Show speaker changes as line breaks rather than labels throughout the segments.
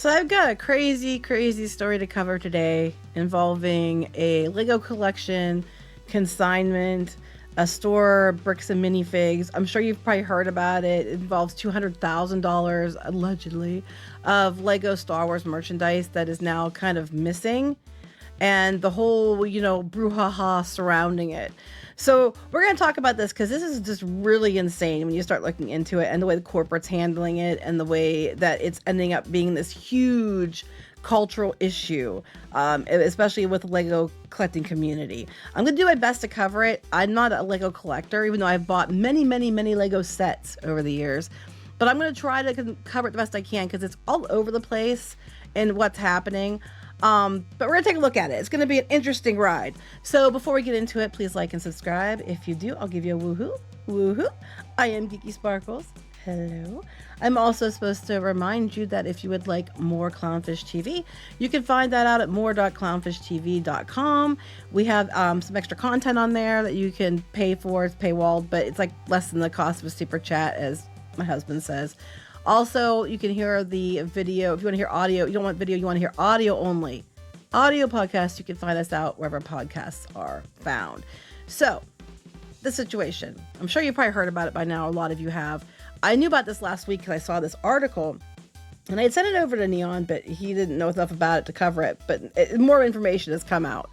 So I've got a crazy, crazy story to cover today involving a Lego collection, consignment, a store, bricks and minifigs. I'm sure you've probably heard about it. It involves $200,000 allegedly of Lego Star Wars merchandise that is now kind of missing, and the whole, brouhaha surrounding it. So we're going to talk about this because this is just really insane when you start looking into it, and the way the corporate's handling it, and the way that it's ending up being this huge cultural issue, especially with the Lego collecting community. I'm going to do my best to cover it. I'm not a Lego collector, even though I've bought many, many, many Lego sets over the years. But I'm going to try to cover it the best I can because it's all over the place and what's happening. But we're gonna take a look at it. It's gonna be an interesting ride. So before we get into it, please like and subscribe. If you do, I'll give you a woohoo. Woohoo! I am Geeky Sparkles. Hello. I'm also supposed to remind you that if you would like more Clownfish TV, you can find that out at more.clownsfishtv.com. We have some extra content on there that you can pay for. It's paywalled, but it's like less than the cost of a super chat, as my husband says. Also, you can hear the video. If you want to hear audio, you don't want video, you want to hear audio only. Audio podcasts, you can find us out wherever podcasts are found. So, the situation. I'm sure you've probably heard about it by now. A lot of you have. I knew about this last week because I saw this article, and I had sent it over to Kneon, but he didn't know enough about it to cover it. But more information has come out.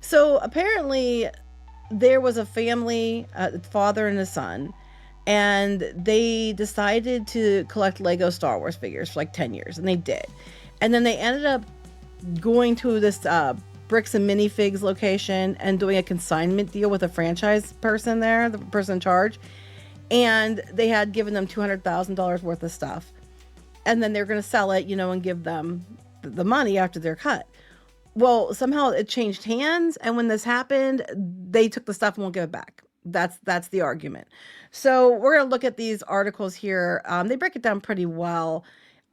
So, apparently, there was a family, a father and a son, and they decided to collect Lego Star Wars figures for like 10 years, and they did. And then they ended up going to this bricks and minifigs location and doing a consignment deal with a franchise person there, the person in charge. And they had given them $200,000 worth of stuff. And then they're going to sell it, and give them the money after they're cut. Well, somehow it changed hands. And when this happened, they took the stuff and won't give it back. That's the argument. So we're going to look at these articles here. They break it down pretty well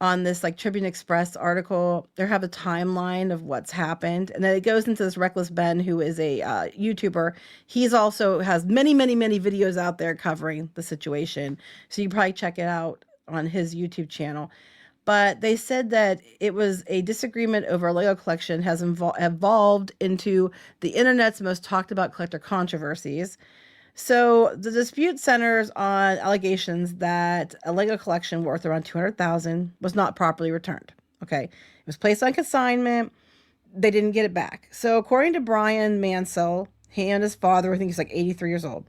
on this like Tribune Express article. They have a timeline of what's happened. And then it goes into this Reckless Ben, who is a YouTuber. He's also has many, many, many videos out there covering the situation. So you can probably check it out on his YouTube channel. But they said that it was a disagreement over a Lego collection has evolved into the internet's most talked about collector controversies. So the dispute centers on allegations that a Lego collection worth around $200,000 was not properly returned. Okay, it was placed on consignment. They didn't get it back. So according to Brian Mansell, he and his father, I think he's like 83 years old,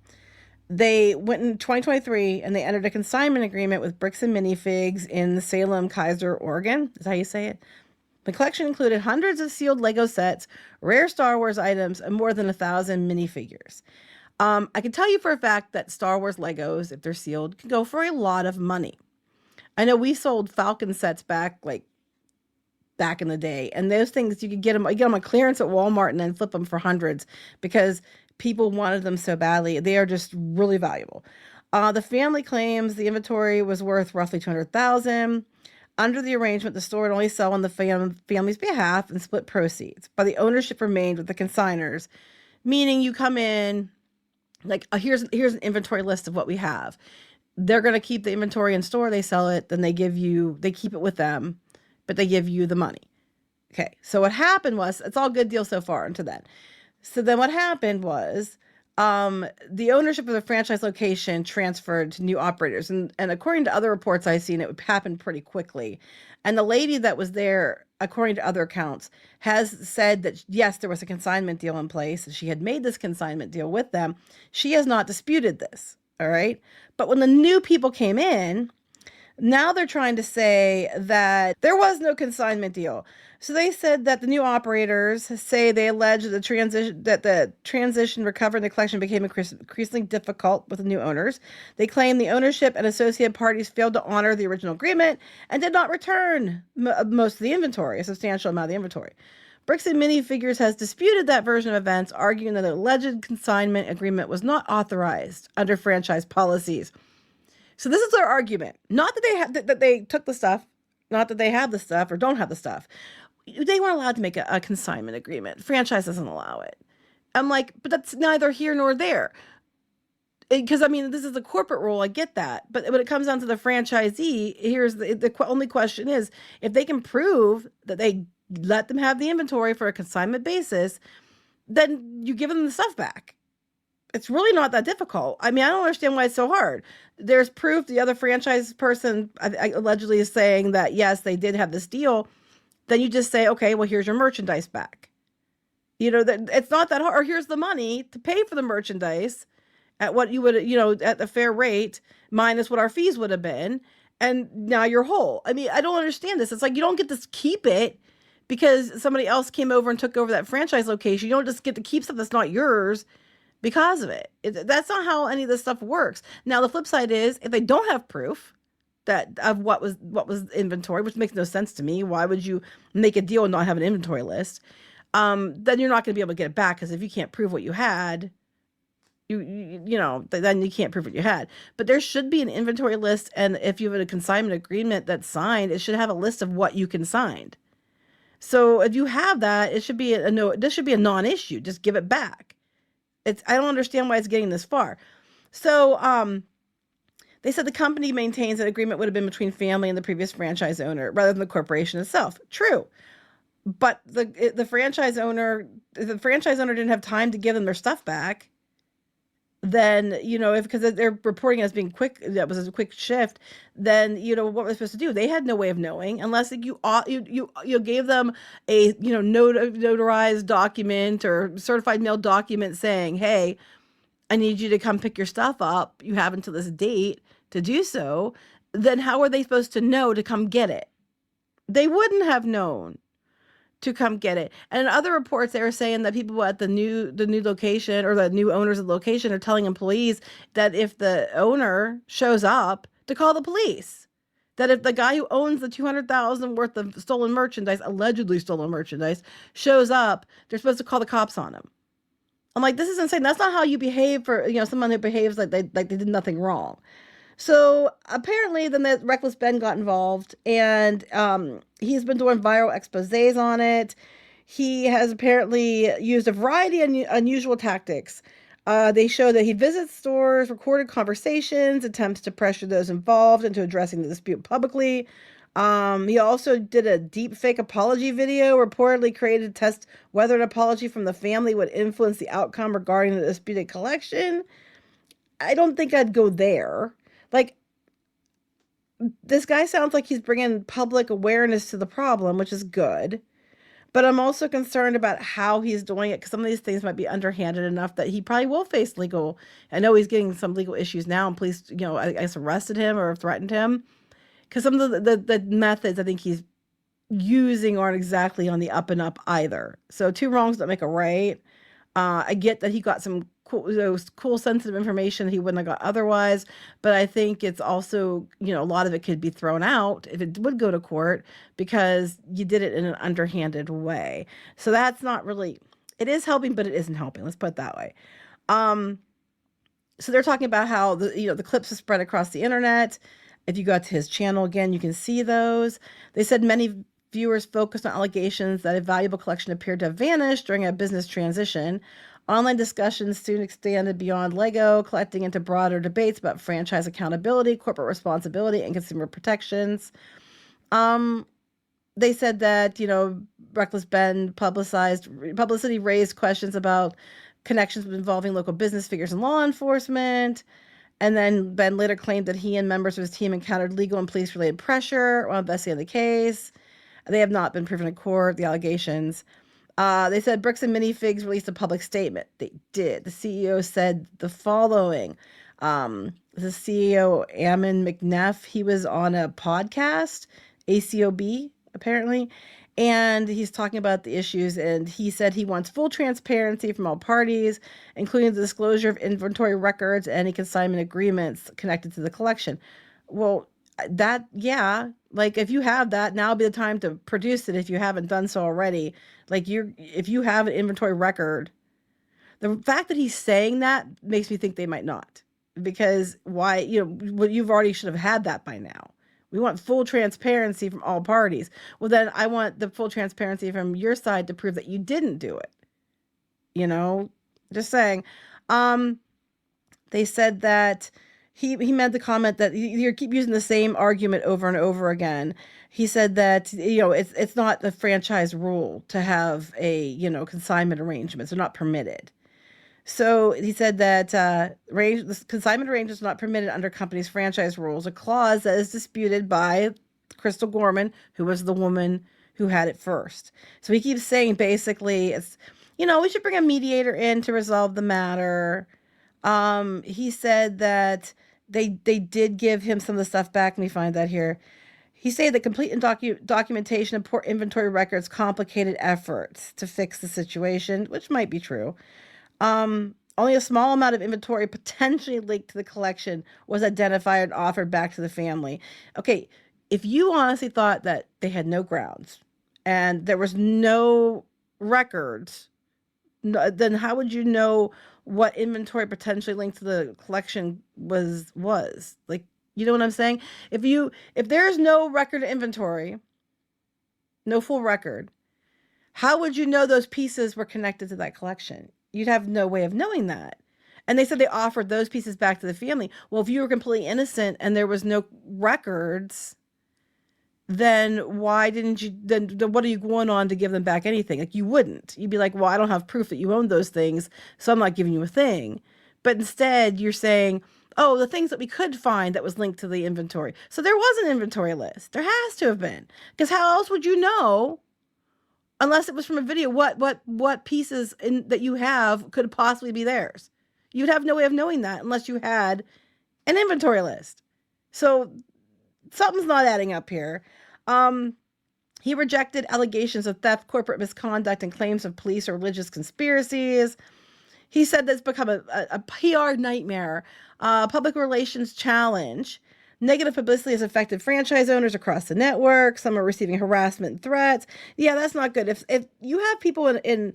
they went in 2023 and they entered a consignment agreement with Bricks and Minifigs in Salem, Keizer, Oregon. Is that how you say it? The collection included hundreds of sealed Lego sets, rare Star Wars items, and more than 1,000 minifigures. I can tell you for a fact that Star Wars Legos, if they're sealed, can go for a lot of money. I know we sold Falcon sets back in the day, and those things you could get them on clearance at Walmart and then flip them for hundreds because people wanted them so badly. They are just really valuable. The family claims the inventory was worth roughly $200,000. Under the arrangement, the store would only sell on the family's behalf and split proceeds, but the ownership remained with the consigners, meaning you come in. Here's an inventory list of what we have. They're going to keep the inventory in store. They sell it. Then they keep it with them, but they give you the money. Okay. So what happened was, it's all good deal so far until then. So then what happened was, the ownership of the franchise location transferred to new operators. And according to other reports I've seen, it would happen pretty quickly. And the lady that was there, according to other accounts, has said that, yes, there was a consignment deal in place. And she had made this consignment deal with them. She has not disputed this. All right. But when the new people came in, now they're trying to say that there was no consignment deal. So they said that the new operators say they allege that the transition recovering the collection became increasingly difficult with the new owners. They claim the ownership and associated parties failed to honor the original agreement and did not return most of the inventory, a substantial amount of the inventory. Bricks and Minifigures has disputed that version of events, arguing that the alleged consignment agreement was not authorized under franchise policies. So this is their argument. Not that they took the stuff, not that they have the stuff or don't have the stuff. They weren't allowed to make a consignment agreement. Franchise doesn't allow it. I'm like, but that's neither here nor there. because I mean, this is a corporate role. I get that, but when it comes down to the franchisee, here's the only question is if they can prove that they let them have the inventory for a consignment basis, then you give them the stuff back. It's really not that difficult. I mean, I don't understand why it's so hard. There's proof the other franchise person allegedly is saying that yes, they did have this deal. Then you just say, okay, well, here's your merchandise back. You know, that it's not that hard. Or here's the money to pay for the merchandise at what you would, at the fair rate minus what our fees would have been. And now you're whole. I mean, I don't understand this. It's like you don't get to keep it because somebody else came over and took over that franchise location. You don't just get to keep stuff that's not yours because of it. That's not how any of this stuff works. Now, the flip side is if they don't have proof that of what was inventory, which makes no sense to me. Why would you make a deal and not have an inventory list? Then you're not going to be able to get it back because if you can't prove what you had, then you can't prove what you had. But there should be an inventory list, and if you have a consignment agreement that's signed, it should have a list of what you consigned. So if you have that, it should be this should be a non-issue. Just give it back. I don't understand why it's getting this far. So they said the company maintains that agreement would have been between family and the previous franchise owner rather than the corporation itself. True. But the franchise owner didn't have time to give them their stuff back, then, because they're reporting it as being quick, that was a quick shift, then, what were they supposed to do? They had no way of knowing unless you gave them a, notarized document or certified mail document saying, hey, I need you to come pick your stuff up. You have until this date to do so. Then how are they supposed to know to come get it? They wouldn't have known to come get it. And in other reports, they were saying that people at the new location or the new owners of the location are telling employees that if the owner shows up, to call the police. That if the guy who owns the $200,000 worth of stolen merchandise, allegedly stolen merchandise, shows up, they're supposed to call the cops on him. I'm like, this is insane. That's not how you behave for someone who behaves like they did nothing wrong. So apparently then that Reckless Ben got involved, and he's been doing viral exposés on it. He has apparently used a variety of unusual tactics. They show that he visits stores, recorded conversations, attempts to pressure those involved into addressing the dispute publicly. He also did a deep fake apology video, reportedly created to test whether an apology from the family would influence the outcome regarding the disputed collection. I don't think I'd go there. Like, this guy sounds like he's bringing public awareness to the problem, which is good. But I'm also concerned about how he's doing it, because some of these things might be underhanded enough that he probably will face legal. I know he's getting some legal issues now, and police, I guess arrested him or threatened him. Because some of the methods I think he's using aren't exactly on the up and up either. So two wrongs don't make a right. I get that he got some cool sensitive information he wouldn't have got otherwise, but I think it's also, a lot of it could be thrown out if it would go to court because you did it in an underhanded way. So that's not really, it is helping, but it isn't helping. Let's put it that way. So they're talking about how the clips have spread across the internet. If you go to his channel again, you can see those. They said many viewers focused on allegations that a valuable collection appeared to have vanished during a business transition. Online discussions soon expanded beyond Lego, collecting into broader debates about franchise accountability, corporate responsibility, and consumer protections. They said that, Reckless Ben publicity raised questions about connections involving local business figures and law enforcement. And then Ben later claimed that he and members of his team encountered legal and police-related pressure while investigating the case. They have not been proven in court, the allegations. They said Bricks and Minifigs released a public statement. They did. The CEO said the following. The CEO, Ammon McNeff, he was on a podcast, ACOB, apparently, and he's talking about the issues, and he said he wants full transparency from all parties, including the disclosure of inventory records and any consignment agreements connected to the collection. Well, if you have that, now would be the time to produce it if you haven't done so already. If you have an inventory record, the fact that he's saying that makes me think they might not. Because why, you've already should have had that by now. We want full transparency from all parties. Well, then I want the full transparency from your side to prove that you didn't do it. Just saying. They said that he made the comment that you keep using the same argument over and over again. He said that, it's not the franchise rule to have a, consignment arrangements. They're not permitted. So he said that the consignment arrangements are not permitted under company's franchise rules, a clause that is disputed by Crystal Gorman, who was the woman who had it first. So he keeps saying basically it's, we should bring a mediator in to resolve the matter. He said that they did give him some of the stuff back. Let me find that here. He said that complete documentation of poor inventory records complicated efforts to fix the situation, which might be true. Only a small amount of inventory potentially linked to the collection was identified and offered back to the family. Okay, if you honestly thought that they had no grounds and there was no records, then how would you know what inventory potentially linked to the collection was? Like, you know what I'm saying? If there's no record of inventory, no full record, how would you know those pieces were connected to that collection? You'd have no way of knowing that. And they said they offered those pieces back to the family. Well, if you were completely innocent and there was no records, then why didn't you, then what are you going on to give them back anything? Like, you wouldn't. You'd be like, well, I don't have proof that you own those things, so I'm not giving you a thing. But instead, you're saying, oh, the things that we could find that was linked to the inventory. So there was an inventory list. There has to have been. Because how else would you know, unless it was from a video, what pieces that you have could possibly be theirs? You'd have no way of knowing that unless you had an inventory list. So something's not adding up here. He rejected allegations of theft, corporate misconduct, and claims of police or religious conspiracies. He said that's become a PR nightmare, public relations challenge. Negative publicity has affected franchise owners across the network. Some are receiving harassment and threats. Yeah, that's not good. If you have people in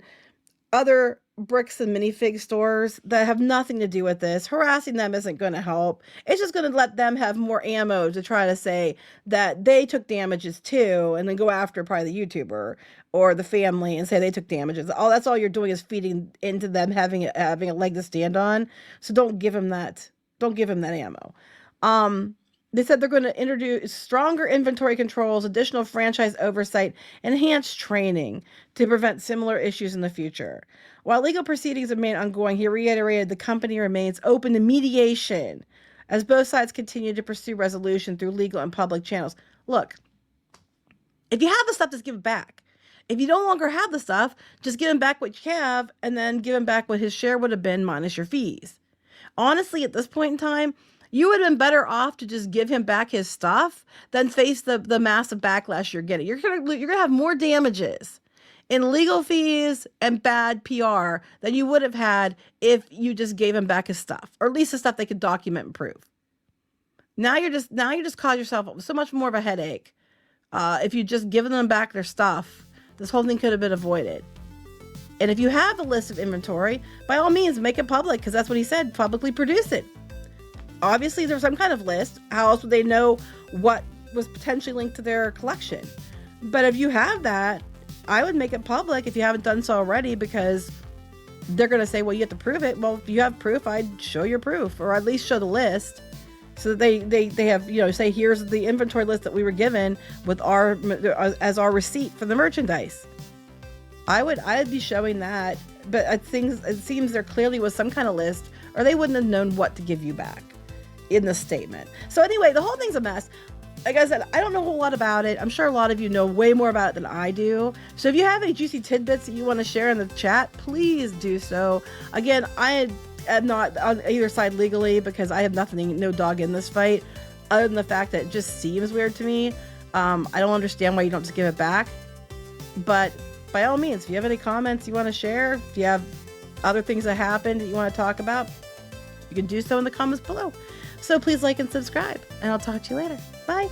other bricks and minifig stores that have nothing to do with this, harassing them isn't going to help. It's just going to let them have more ammo to try to say that they took damages too, and then go after probably the YouTuber or the family and say they took damages. That's all you're doing is feeding into them having a leg to stand on. So don't give them that. Don't give them that ammo. They said they're going to introduce stronger inventory controls, additional franchise oversight, enhanced training to prevent similar issues in the future. While legal proceedings remain ongoing, he reiterated the company remains open to mediation as both sides continue to pursue resolution through legal and public channels. Look, if you have the stuff, just give it back. If you no longer have the stuff, just give him back what you have and then give him back what his share would have been minus your fees. Honestly, at this point in time, you would have been better off to just give him back his stuff than face the massive backlash you're getting. You're gonna have more damages in legal fees and bad PR than you would have had if you just gave him back his stuff, or at least the stuff they could document and prove. Now you just caused yourself so much more of a headache. If you just given them back their stuff, this whole thing could have been avoided. And if you have a list of inventory, by all means, make it public, because that's what he said. Publicly produce it. Obviously, there's some kind of list. How else would they know what was potentially linked to their collection? But if you have that, I would make it public if you haven't done so already, because they're going to say, well, you have to prove it. Well, if you have proof, I'd show your proof, or at least show the list, so that they have, say, here's the inventory list that we were given with as our receipt for the merchandise. I'd be showing that, but it seems there clearly was some kind of list, or they wouldn't have known what to give you back in the statement. So anyway, the whole thing's a mess. Like I said, I don't know a whole lot about it. I'm sure a lot of you know way more about it than I do. So if you have any juicy tidbits that you want to share in the chat, please do so. Again, I am not on either side legally, because I have no dog in this fight, other than the fact that it just seems weird to me. I don't understand why you don't just give it back. But by all means, if you have any comments you want to share, if you have other things that happened that you want to talk about, you can do so in the comments below. So please like and subscribe, and I'll talk to you later. Bye.